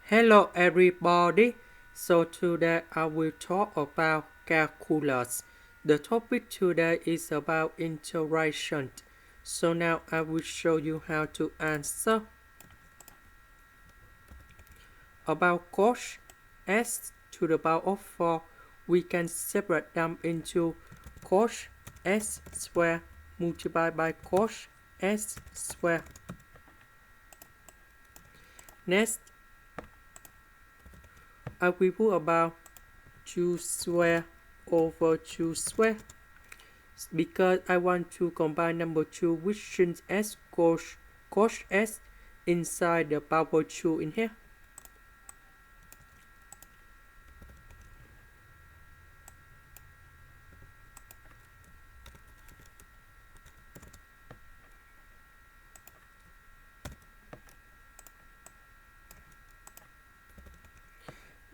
Hello everybody. So today I will talk about calculus. The topic today is about integration. So now I will show you how to answer. About cosh s to the power of 4, we can separate them into cosh s square multiplied by cosh s square. Next, I will put about 2 square over 2 square because I want to combine number 2 with sin s cosh s inside the power 2 in here.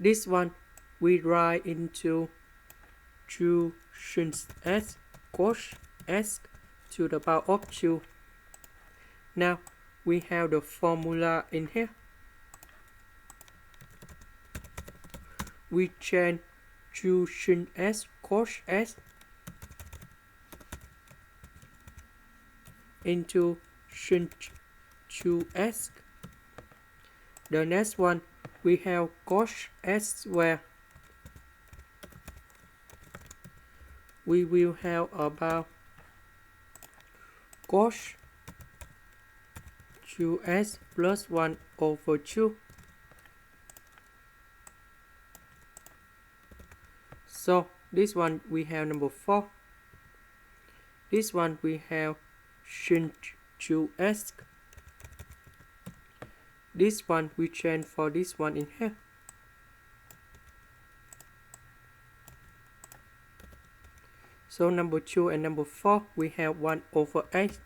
This one we write into 2 sin s cosh s to the power of 2. Now we have the formula in here. We change 2 sin s cosh s into sin 2s. The next one we have cosh s square. We will have about cosh 2s plus 1 over 2. So this one we have number 4. This one we have sin 2s. This one we change for this one in here. So number 2 and number 4 we have 1 over 8.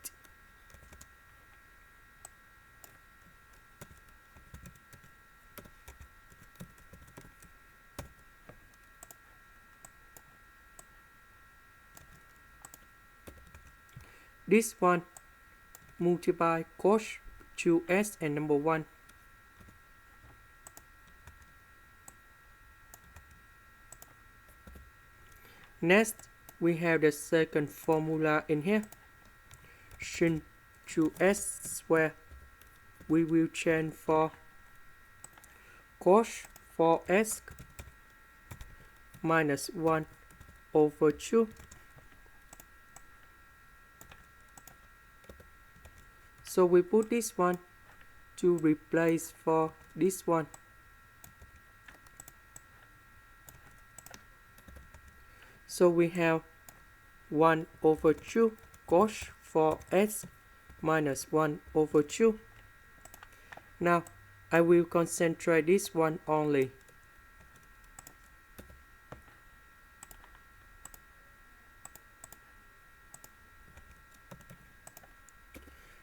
This one multiply cosh 2s and number 1. Next, we have the second formula in here. Sin 2s square. We will change for cosh 4s minus 1 over 2. So we put this one to replace for this one. So we have 1 over 2 cosh 4s minus 1 over 2. Now I will concentrate this one only.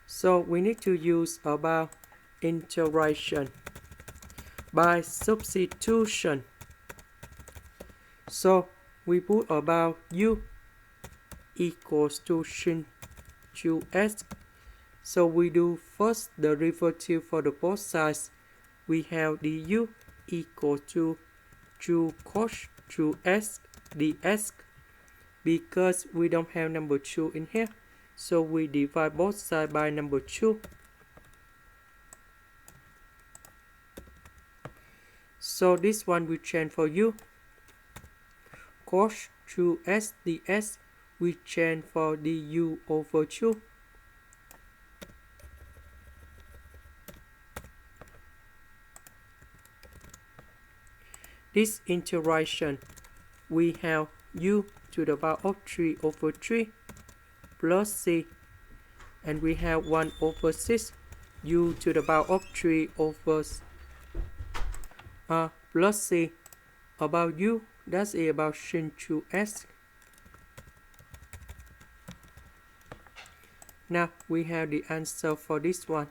So we need to use about integration by substitution. So we put about u equals to sin 2s. So we do first the derivative for the both sides. We have du equal to 2 cosh 2s ds. Because we don't have number 2 in here, so we divide both sides by number 2. So this one we change for u. Cosh 2s ds we change for du over 2. This integration we have u to the power of 3 over 3 plus c, and we have 1 over 6 u to the power of 3 over plus c. About u, that's about sin 2s. Now we have the answer for this one.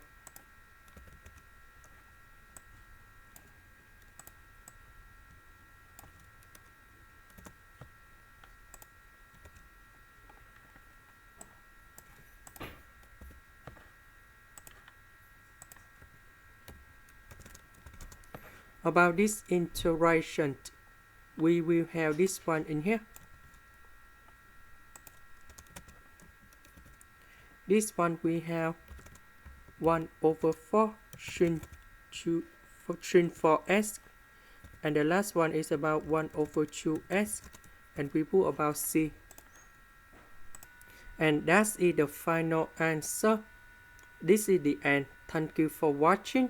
About this iteration, we will have this one in here. This one we have 1/4 sinh for s, and the last one is about 1/2s, and we put about c. And that is the final answer. This is the end. Thank you for watching.